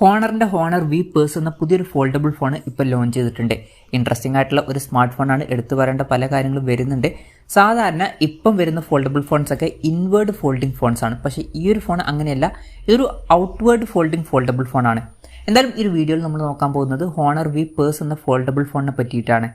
ഹോണറിന്റെ honour V purse എന്ന പുതിയൊരു foldable phone ഇപ്പോൾ ലോഞ്ച് ചെയ്തിട്ടുണ്ട്. ഇൻട്രസ്റ്റിംഗ് ആയിട്ടുള്ള ഒരു സ്മാർട്ട് ഫോണാണ്. എടുത്തു പറയേണ്ട പല കാര്യങ്ങളും വരുന്നുണ്ട്. സാധാരണ ഇപ്പം വരുന്ന ഫോൾഡബിൾ ഫോൺസ് ഒക്കെ ഇൻവേർഡ് ഫോൾഡിംഗ് ഫോൺസ് ആണ്. പക്ഷേ ഈ ഒരു ഫോൺ അങ്ങനെയല്ല, ഇതൊരു ഔട്ട്വേർഡ് ഫോൾഡിംഗ് ഫോൾഡബിൾ ഫോണാണ്. എന്തായാലും ഈ ഒരു വീഡിയോയിൽ നമ്മൾ നോക്കാൻ പോകുന്നത് ഹോണർ വി പേഴ്സ് എന്ന ഫോൾഡബിൾ ഫോണിനെ പറ്റിയിട്ടാണ്.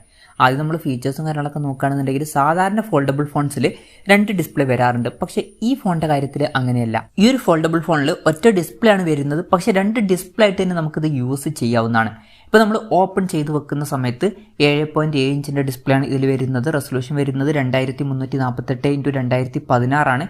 ആദ്യം നമ്മൾ ഫീച്ചേഴ്സും കാര്യങ്ങളൊക്കെ നോക്കുകയാണെന്നുണ്ടെങ്കിൽ സാധാരണ ഫോൾഡബിൾ ഫോൺസിൽ 2 ഡിസ്പ്ലേ വരാറുണ്ട്. പക്ഷേ ഈ ഫോണിന്റെ കാര്യത്തിൽ അങ്ങനെയല്ല. ഈ ഒരു ഫോൾഡബിൾ ഫോണിൽ ഒറ്റ ഡിസ്പ്ലേ ആണ് വരുന്നത്. പക്ഷേ 2 ഡിസ്പ്ലേ ആയിട്ട് തന്നെ നമുക്കിത് യൂസ് ചെയ്യാവുന്നതാണ്. ഇപ്പോൾ നമ്മൾ ഓപ്പൺ ചെയ്ത് വെക്കുന്ന സമയത്ത് 7.7 ഇഞ്ചിൻ്റെ ഡിസ്പ്ലേ ആണ് ഇതിൽ വരുന്നത്. റെസൊല്യൂഷൻ വരുന്നത് 2348x2016 ആണ്.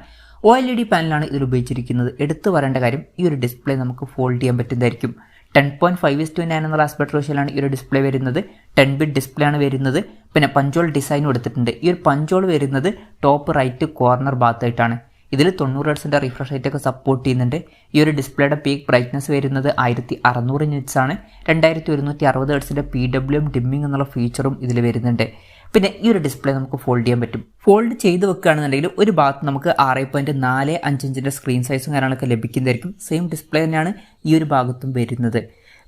OLED പാനലാണ് ഇതിൽ ഉപയോഗിച്ചിരിക്കുന്നത്. എടുത്തു പറയേണ്ട കാര്യം, ഈ ഒരു ഡിസ്പ്ലേ നമുക്ക് ഫോൾഡ് ചെയ്യാൻ പറ്റുന്നതായിരിക്കും. 10.5:9 എന്നുള്ള ആസ്പെക്ട് റേഷ്യോയിലാണ് ഈ ഒരു ഡിസ്പ്ലേ വരുന്നത്. 10-bit ഡിസ്പ്ലേ ആണ് വരുന്നത്. പിന്നെ പഞ്ചോൾ ഡിസൈൻ കൊടുത്തിട്ടുണ്ട്. ഈ ഒരു പഞ്ചോൾ വരുന്നത് ടോപ്പ് റൈറ്റ് കോർണർ ഭാഗത്തായിട്ടാണ്. ഇതിൽ 90 ഹെർട്സിൻ്റെ റിഫ്രഷ് റേറ്റ് ഒക്കെ സപ്പോർട്ട് ചെയ്യുന്നുണ്ട്. ഈ ഒരു ഡിസ്പ്ലേയുടെ പീക്ക് ബ്രൈറ്റ്നസ് വരുന്നത് 1600 നിറ്റ്സ് ആണ്. 2160 ഹെർട്സിൻ്റെ PWM ഡിമ്മിങ് എന്നുള്ള ഫീച്ചറും ഇതിൽ വരുന്നുണ്ട്. പിന്നെ ഈ ഒരു ഡിസ്പ്ലേ നമുക്ക് ഫോൾഡ് ചെയ്യാൻ പറ്റും. ഫോൾഡ് ചെയ്ത് വെക്കുകയാണെന്നുണ്ടെങ്കിൽ ഒരു ഭാഗത്ത് നമുക്ക് 6.45 ഇഞ്ചിൻ്റെ സ്ക്രീൻ സൈസും കാര്യങ്ങളൊക്കെ ലഭിക്കുന്നതായിരിക്കും. സെയിം ഡിസ്പ്ലേ തന്നെയാണ് ഈ ഒരു ഭാഗത്തും വരുന്നത്.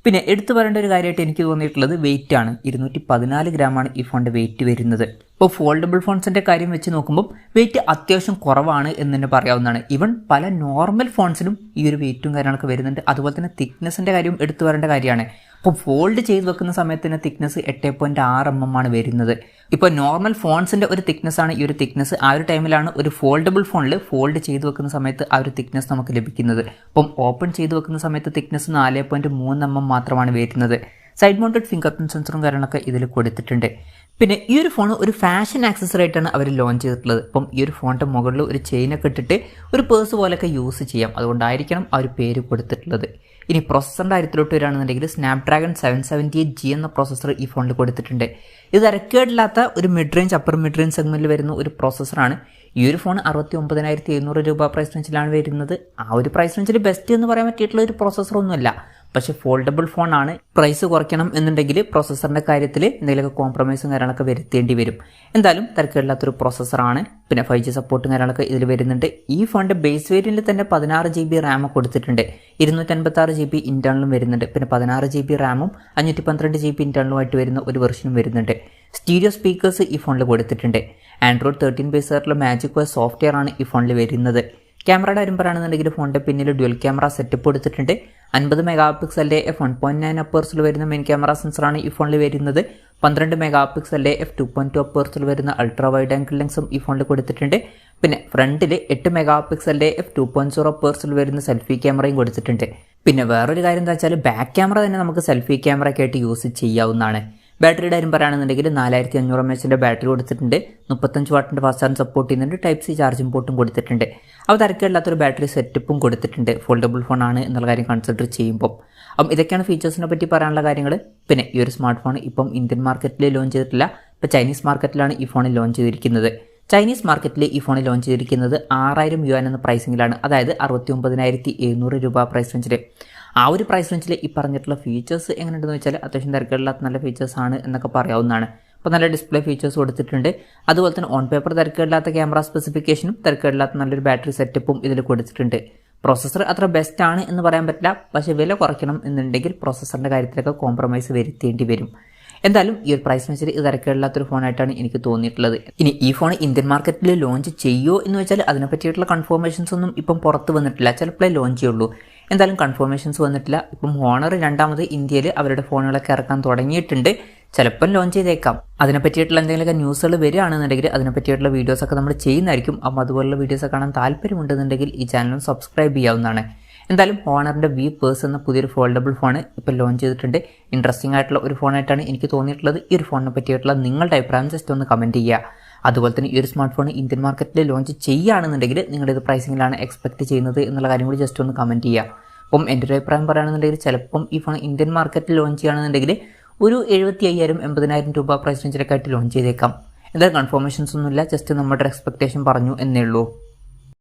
പിന്നെ എടുത്തു പറയേണ്ട ഒരു കാര്യമായിട്ട് എനിക്ക് തോന്നിയിട്ടുള്ളത് വെയിറ്റ് ആണ്. 214 ഗ്രാമാണ് ഈ ഫോണിൻ്റെ വെയിറ്റ് വരുന്നത്. ഇപ്പോൾ ഫോൾഡബിൾ ഫോൺസിൻ്റെ കാര്യം വെച്ച് നോക്കുമ്പോൾ വെയിറ്റ് അത്യാവശ്യം കുറവാണ് എന്ന് തന്നെ പറയാവുന്നതാണ്. ഈവൻ പല നോർമൽ ഫോൺസിനും ഈ ഒരു വെയിറ്റും കാര്യങ്ങളൊക്കെ വരുന്നുണ്ട്. അതുപോലെ തന്നെ തിക്നെസ്സിൻ്റെ കാര്യം എടുത്തു പറയേണ്ട കാര്യമാണ്. ഇപ്പോൾ ഫോൾഡ് ചെയ്ത് വെക്കുന്ന സമയത്ത് തന്നെ തിക്നെസ് 8.6 mm ആണ് വരുന്നത്. ഇപ്പോൾ നോർമൽ ഫോൺസിൻ്റെ ഒരു തിക്നെസ് ആണ് ഈ ഒരു തിക്നെസ്. ആ ഒരു ടൈമിലാണ് ഒരു ഫോൾഡബിൾ ഫോണിൽ ഫോൾഡ് ചെയ്ത് വെക്കുന്ന സമയത്ത് ആ ഒരു തിക്നെസ് നമുക്ക് ലഭിക്കുന്നത്. അപ്പം ഓപ്പൺ ചെയ്ത് വെക്കുന്ന സമയത്ത് തിക്നെസ് 4.3 mm മാത്രമാണ് വരുന്നത്. സൈഡ് മൗണ്ടഡ് ഫിംഗർ പ്രിന്റ് സെൻസറും കാര്യങ്ങളൊക്കെ ഇതിൽ കൊടുത്തിട്ടുണ്ട്. പിന്നെ ഈ ഒരു ഫോൺ ഒരു ഫാഷൻ ആക്സസറി ആയിട്ടാണ് അവർ ലോഞ്ച് ചെയ്തിട്ടുള്ളത്. അപ്പം ഈ ഒരു ഫോണിൻ്റെ മുകളിൽ ഒരു ചെയിനൊക്കെ ഇട്ടിട്ട് ഒരു പേഴ്സ് പോലെയൊക്കെ യൂസ് ചെയ്യാം. അതുകൊണ്ടായിരിക്കണം ആ ഒരു പേര് കൊടുത്തിട്ടുള്ളത്. ഇനി പ്രോസസ്സറിൻ്റെ കാര്യത്തിലോട്ട് വരികയാണെന്നുണ്ടെങ്കിൽ സ്നാപ്ഡ്രാഗൺ 778G എന്ന പ്രോസസ്സർ ഈ ഫോണിൽ കൊടുത്തിട്ടുണ്ട്. ഇത് ഇറക്കേടില്ലാത്ത ഒരു mid range upper mid range സെഗ്മെൻറ്റിൽ വരുന്ന ഒരു പ്രോസസ്സറാണ്. ഈ ഒരു ഫോൺ 69,700 രൂപ പ്രൈസ് റേഞ്ചിലാണ് വരുന്നത്. ആ ഒരു പ്രൈസ് റേഞ്ചിൽ ബെസ്റ്റ് എന്ന് പറയാൻ പറ്റിയിട്ടുള്ള ഒരു പ്രോസസ്സറൊന്നുമല്ല. പക്ഷേ ഫോൾഡബിൾ ഫോണാണ്. പ്രൈസ് കുറയ്ക്കണം എന്നുണ്ടെങ്കിൽ പ്രോസസ്സറിൻ്റെ കാര്യത്തിൽ എന്തെങ്കിലുമൊക്കെ കോംപ്രമൈസും കാര്യങ്ങളൊക്കെ വരുത്തേണ്ടി വരും. എന്തായാലും തിരക്കില്ലാത്തൊരു പ്രോസസ്സറാണ്. പിന്നെ 5G സപ്പോർട്ടും കാര്യങ്ങളൊക്കെ ഇതിൽ വരുന്നുണ്ട്. ഈ ഫോണിൻ്റെ ബേസ് വേരിയൻറ്റിൽ തന്നെ 16 GB റാം കൊടുത്തിട്ടുണ്ട്. 256 GB ഇൻറ്റേർണലും വരുന്നുണ്ട്. പിന്നെ 16 GB റാമും 512 GB ഇൻറ്റേർണലുമായിട്ട് വരുന്ന ഒരു വെർഷനും വരുന്നുണ്ട്. സ്റ്റീരിയോ സ്പീക്കേഴ്സ് ഈ ഫോണിൽ കൊടുത്തിട്ടുണ്ട്. ആൻഡ്രോയിഡ് 13 ബേസ് ആയിട്ടുള്ള മാജിക് OS സോഫ്റ്റ്വെയർ ആണ് ഈ ഫോണിൽ വരുന്നത്. ക്യാമറയുടെ കാര്യം പറയുകയാണെന്നുണ്ടെങ്കിൽ ഫോണിൻ്റെ പിന്നിൽ ഡ്യുവൽ ക്യാമറ സെറ്റപ്പ് കൊടുത്തിട്ടുണ്ട്. 50 മെഗാപിക്സലിൻ്റെ f1.9 അപ്പേഴ്സിൽ വരുന്ന മെയിൻ ക്യാമറ സെൻസറാണ് ഈ ഫോണിൽ വരുന്നത്. 12 മെഗാപിക്സലിൻ്റെ f2.2 അപ്പേഴ്സിൽ വരുന്ന അൾട്രാ വൈഡ് ആംഗിൾ ലെൻസും ഈ ഫോണിൽ കൊടുത്തിട്ടുണ്ട്. പിന്നെ ഫ്രണ്ടിൽ 8 മെഗാപിക്സലിൻ്റെ f2.0 അപ്പേഴ്സിൽ വരുന്ന സെൽഫി ക്യാമറയും കൊടുത്തിട്ടുണ്ട്. പിന്നെ വേറൊരു കാര്യം എന്താ വെച്ചാൽ ബാക്ക് ക്യാമറ തന്നെ നമുക്ക് സെൽഫി ക്യാമറയ്ക്ക് ആയിട്ട് യൂസ് ചെയ്യാവുന്നതാണ്. ബാറ്ററിയുടെ കാര്യം പറയുകയാണെന്നുണ്ടെങ്കിൽ 4500 mAh ബാറ്ററി കൊടുത്തിട്ടുണ്ട്. 35 വാട്ടിൻ്റെ ഫാസ്റ്റ് ചാർജ് സപ്പോർട്ട് ചെയ്യുന്നുണ്ട്. Type-C ചാർജിംഗ് പോർട്ടും കൊടുത്തിട്ടുണ്ട്. അപ്പോൾ തിരക്കില്ലാത്തൊരു ബാറ്ററി സെറ്റപ്പും കൊടുത്തിട്ടുണ്ട്. ഫോൾഡബിൾ ഫോൺ ആണ് എന്നുള്ള കാര്യം കൺസിഡർ ചെയ്യുമ്പോൾ. അപ്പം ഇതൊക്കെയാണ് ഫീച്ചേഴ്സിനെ പറ്റി പറയാനുള്ള കാര്യങ്ങൾ. പിന്നെ ഈ ഒരു സ്മാർട്ട് ഫോൺ ഇപ്പം ഇന്ത്യൻ മാർക്കറ്റിൽ ലോഞ്ച് ചെയ്തിട്ടില്ല. ഇപ്പോൾ ചൈനീസ് മാർക്കറ്റിലാണ് ഈ ഫോൺ ലോഞ്ച് ചെയ്തിരിക്കുന്നത്. ചൈനീസ് മാർക്കറ്റിൽ ഈ ഫോൺ ലോഞ്ച് ചെയ്തിരിക്കുന്നത് 6000 yuan എന്ന പ്രൈസിങ്ങിലാണ്. അതായത് 69,700 രൂപ പ്രൈസ് റേഞ്ചിൽ. ആ ഒരു പ്രൈസ് റേഞ്ചിൽ ഈ പറഞ്ഞിട്ടുള്ള ഫീച്ചേഴ്സ് എങ്ങനെയുണ്ടെന്ന് വെച്ചാൽ അത്യാവശ്യം തിരക്കില്ലാത്ത നല്ല ഫീച്ചേഴ്സ് ആണ് എന്നൊക്കെ പറയാവുന്നതാണ്. അപ്പോൾ നല്ല ഡിസ്പ്ലേ ഫീച്ചേഴ്സ് കൊടുത്തിട്ടുണ്ട്. അതുപോലെ തന്നെ ഓൺ പേപ്പർ തിരക്കില്ലാത്ത ക്യാമറ സ്പെസിഫിക്കേഷനും തിരക്കില്ലാത്ത നല്ലൊരു ബാറ്ററി സെറ്റപ്പും ഇതിൽ കൊടുത്തിട്ടുണ്ട്. പ്രോസസ്സർ അത്ര ബെസ്റ്റ് ആണ് എന്ന് പറയാൻ പറ്റില്ല. പക്ഷേ വില കുറയ്ക്കണം എന്നുണ്ടെങ്കിൽ പ്രോസസ്സറിൻ്റെ കാര്യത്തിലൊക്കെ കോംപ്രമൈസ് വരുത്തേണ്ടി വരും. എന്തായാലും ഈ ഒരു പ്രൈസ് റേഞ്ചിൽ ഇത് തിരക്കില്ലാത്തൊരു ഫോണായിട്ടാണ് എനിക്ക് തോന്നിയിട്ടുള്ളത്. ഇനി ഈ ഫോൺ ഇന്ത്യൻ മാർക്കറ്റിൽ ലോഞ്ച് ചെയ്യുമോ എന്ന് വെച്ചാൽ അതിനെ പറ്റിയിട്ടുള്ള കൺഫർമേഷൻസ് ഒന്നും ഇപ്പം പുറത്ത് വന്നിട്ടില്ല. ചിലപ്പോഴേ ലോഞ്ച് ചെയ്യുള്ളൂ. എന്തായാലും കൺഫർമേഷൻസ് വന്നിട്ടില്ല. ഇപ്പം ഹോണർ രണ്ടാമത് ഇന്ത്യയിൽ അവരുടെ ഫോണുകളൊക്കെ ഇറക്കാൻ തുടങ്ങിയിട്ടുണ്ട്. ചിലപ്പം ലോഞ്ച് ചെയ്തേക്കാം. അതിനെ പറ്റിയിട്ടുള്ള എന്തെങ്കിലുമൊക്കെ ന്യൂസുകൾ വരികയാണെന്നുണ്ടെങ്കിൽ അതിനെ പറ്റിയിട്ടുള്ള വീഡിയോസൊക്കെ നമ്മൾ ചെയ്യുന്നതായിരിക്കും. അപ്പം അതുപോലുള്ള വീഡിയോസ് കാണാൻ താല്പര്യമുണ്ടെന്നുണ്ടെങ്കിൽ ഈ ചാനൽ സബ്സ്ക്രൈബ് ചെയ്യാവുന്നതാണ്. എന്തായാലും ഹോണറിൻ്റെ വി പേഴ്സ് എന്ന പുതിയൊരു ഫോൾഡബിൾ ഫോൺ ഇപ്പോൾ ലോഞ്ച് ചെയ്തിട്ടുണ്ട്. ഇൻട്രസ്റ്റിംഗ് ആയിട്ടുള്ള ഒരു ഫോണായിട്ടാണ് എനിക്ക് തോന്നിയിട്ടുള്ളത്. ഈ ഒരു ഫോണിനെ പറ്റിയിട്ടുള്ള നിങ്ങളുടെ അഭിപ്രായം ജസ്റ്റ് ഒന്ന് കമൻറ്റ് ചെയ്യുക. അതുപോലെ തന്നെ ഈ ഒരു സ്മാർട്ട് ഫോൺ ഇന്ത്യൻ മാർക്കറ്റിൽ ലോഞ്ച് ചെയ്യുകയാണെന്നുണ്ടെങ്കിൽ നിങ്ങളിത് പ്രൈസിങ്ങിലാണ് എക്സ്പെക്ട് ചെയ്യുന്നത് എന്നുള്ള കാര്യം കൂടി ജസ്റ്റ് ഒന്ന് കമൻറ്റ് ചെയ്യുക. അപ്പം എൻ്റെ ഒരു അഭിപ്രായം പറയുകയാണെന്നുണ്ടെങ്കിൽ ചിലപ്പം ഈ ഫോൺ ഇന്ത്യൻ മാർക്കറ്റിൽ ലോഞ്ച് ചെയ്യുകയാണെന്നുണ്ടെങ്കിൽ ഒരു 75,000-80,000 രൂപ പ്രൈസ് റേഞ്ചിലൊക്കെ ആയിട്ട് ലോഞ്ച് ചെയ്തേക്കാം. എന്തായാലും കൺഫർമേഷൻസ് ഒന്നുമില്ല. ജസ്റ്റ് നമ്മുടെ എക്സ്പെക്ടേഷൻ പറഞ്ഞു എന്നേ ഉള്ളൂ.